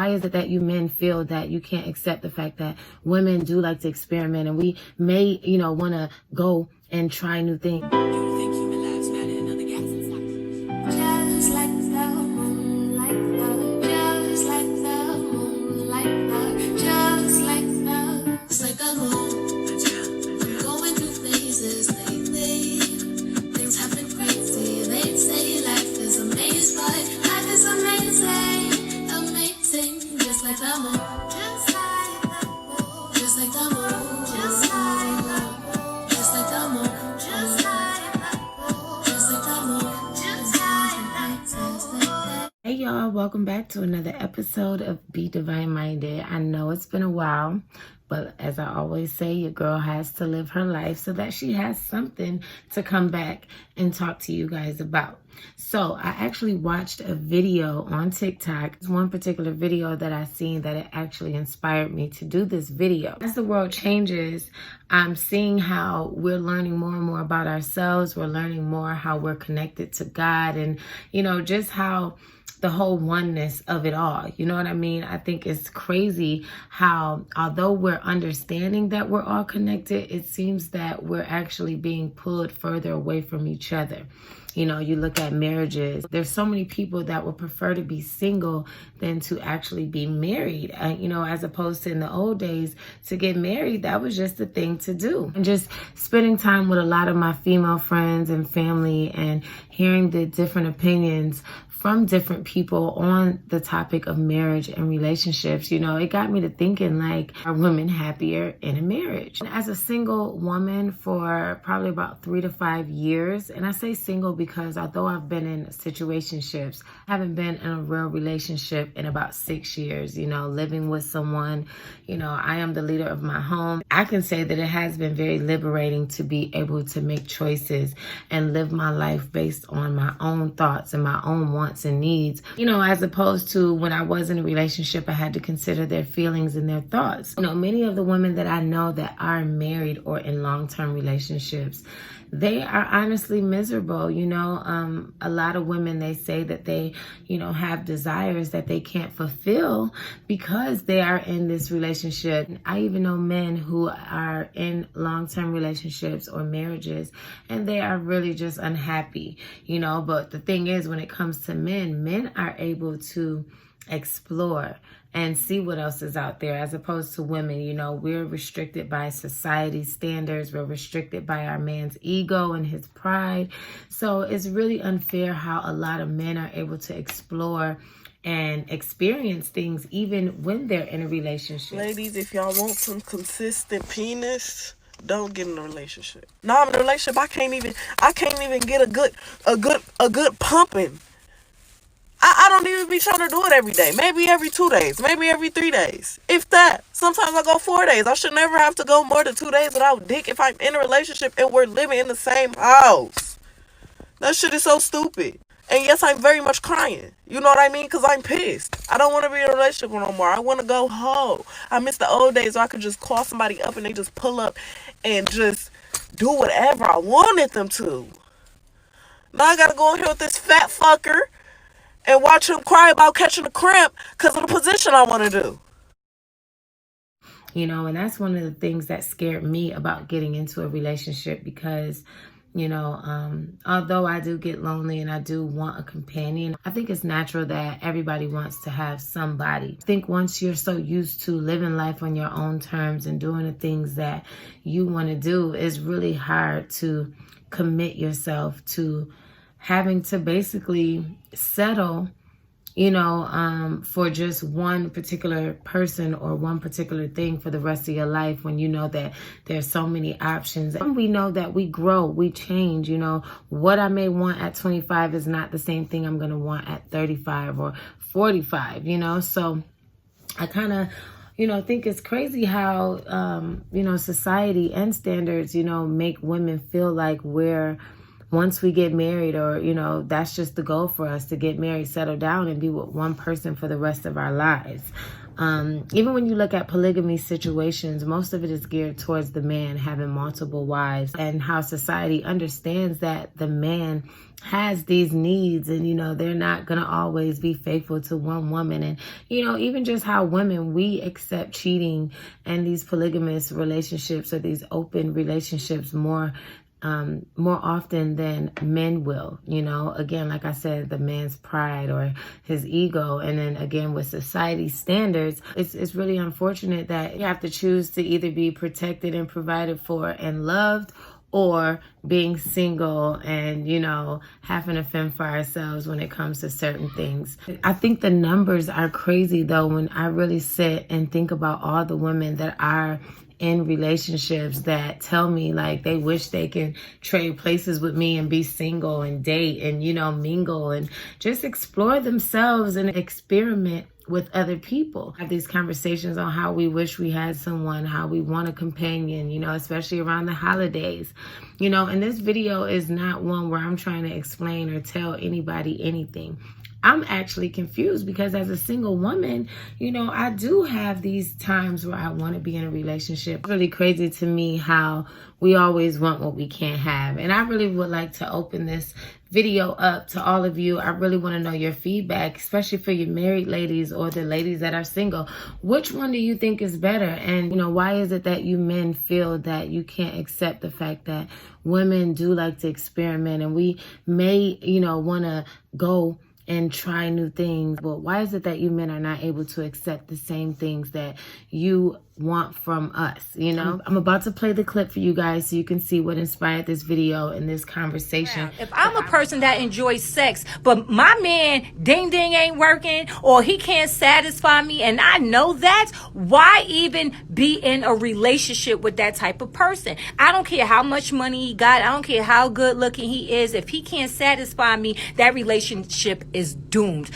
Why is it that you men feel that you can't accept the fact that women do like to experiment and we may, want to go and try new things? You think human lives matter in other galaxies? Just like the moon, like the, just like the moon, like the, just like the moon. I'm going through phases lately. Things have been crazy. They say life is amazing, but life is amazing, amazing, just like the moon, just like the moon, just like the moon, just like the moon, just like the moon, just like the moon, just like the moon, just like the. Hey y'all, welcome back to another episode of Be Divine Minded. I know it's been a while, but as I always say, your girl has to live her life so that she has something to come back and talk to you guys about. So I actually watched a video on TikTok. It's one particular video that I seen that it actually inspired me to do this video. As the world changes, I'm seeing how we're learning more and more about ourselves. We're learning more how we're connected to God and, just how the whole oneness of it all. You know what I mean? I think it's crazy how, although we're understanding that we're all connected, it seems that we're actually being pulled further away from each other. You look at marriages. There's so many people that would prefer to be single than to actually be married. As opposed to in the old days, to get married, that was just the thing to do. And just spending time with a lot of my female friends and family and hearing the different opinions from different people on the topic of marriage and relationships, it got me to thinking, like, are women happier in a marriage? And as a single woman for probably about 3 to 5 years, and I say single because although I've been in situationships, I haven't been in a real relationship in about 6 years, living with someone. I am the leader of my home. I can say that it has been very liberating to be able to make choices and live my life based on my own thoughts and my own wants and needs, as opposed to when I was in a relationship, I had to consider their feelings and their thoughts. Many of the women that I know that are married or in long-term relationships, they are honestly miserable. A lot of women, they say that they, have desires that they can't fulfill because they are in this relationship. I even know men who are in long-term relationships or marriages, and they are really just unhappy, but the thing is, when it comes to men are able to explore and see what else is out there, as opposed to women. We're restricted by society standards. We're restricted by our man's ego and his pride. So it's really unfair how a lot of men are able to explore and experience things even when they're in a relationship. Ladies, if y'all want some consistent penis, don't get in a relationship. Now I'm in a relationship, I can't even get a good pumping. I don't even be trying to do it every day. Maybe every 2 days. Maybe every 3 days. If that. Sometimes I go 4 days. I should never have to go more than 2 days without dick if I'm in a relationship and we're living in the same house. That shit is so stupid. And yes, I'm very much crying. You know what I mean? Because I'm pissed. I don't want to be in a relationship no more. I want to go home. I miss the old days where I could just call somebody up and they just pull up and just do whatever I wanted them to. Now I got to go in here with this fat fucker and watch him cry about catching a cramp because of the position I want to do. And that's one of the things that scared me about getting into a relationship because, although I do get lonely and I do want a companion, I think it's natural that everybody wants to have somebody. I think once you're so used to living life on your own terms and doing the things that you want to do, it's really hard to commit yourself to having to basically settle, for just one particular person or one particular thing for the rest of your life when you know that there's so many options. And we know that we grow, we change. What I may want at 25 is not the same thing I'm going to want at 35 or 45, So I kind of think it's crazy how, society and standards, make women feel like we're once we get married, or, you know, that's just the goal for us, to get married, settle down, and be with one person for the rest of our lives. Even when you look at polygamy situations, most of it is geared towards the man having multiple wives, and how society understands that the man has these needs, and, you know, they're not going to always be faithful to one woman. And, you know, even just how women, we accept cheating and these polygamous relationships, or these open relationships, more often than men will. You know, again, like I said, the man's pride or his ego. And then again, with society standards, it's really unfortunate that you have to choose to either be protected and provided for and loved, or being single and, you know, having to fend for ourselves when it comes to certain things. I think the numbers are crazy, though, when I really sit and think about all the women that are in relationships that tell me, like, they wish they can trade places with me and be single and date and, you know, mingle and just explore themselves and experiment with other people. Have these conversations on how we wish we had someone, how we want a companion, you know, especially around the holidays. You know, and this video is not one where I'm trying to explain or tell anybody anything. I'm actually confused because as a single woman, you know, I do have these times where I want to be in a relationship. It's really crazy to me how we always want what we can't have. And I really would like to open this video up to all of you. I really want to know your feedback, especially for your married ladies or the ladies that are single. Which one do you think is better? And, you know, why is it that you men feel that you can't accept the fact that women do like to experiment, and we may, you know, want to go and try new things? But why is it that you men are not able to accept the same things that you want from us? You know, I'm about to play the clip for you guys so you can see what inspired this video and this conversation. If I'm a person that enjoys sex, but my man ding ding ain't working, or he can't satisfy me, and I know that, why even be in a relationship with that type of person? I don't care how much money he got. I don't care how good looking he is. If he can't satisfy me, that relationship is doomed.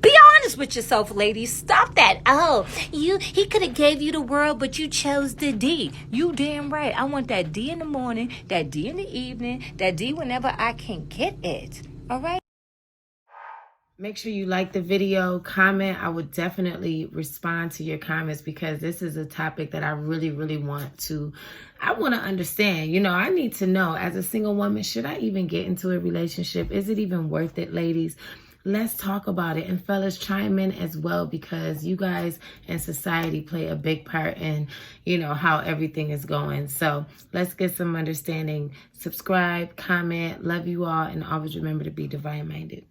Be honest with yourself, ladies. Stop that. Oh, he could have gave you the world, but you chose the D. You damn right. I want that D in the morning, that D in the evening, that D whenever I can get it. All right? Make sure you like the video, comment. I would definitely respond to your comments because this is a topic that I really, really want to understand. You know, I need to know, as a single woman, should I even get into a relationship? Is it even worth it, ladies? Let's talk about it. And fellas, chime in as well, because you guys and society play a big part in, you know, how everything is going. So let's get some understanding. Subscribe, comment. Love you all. And always remember to be divine minded.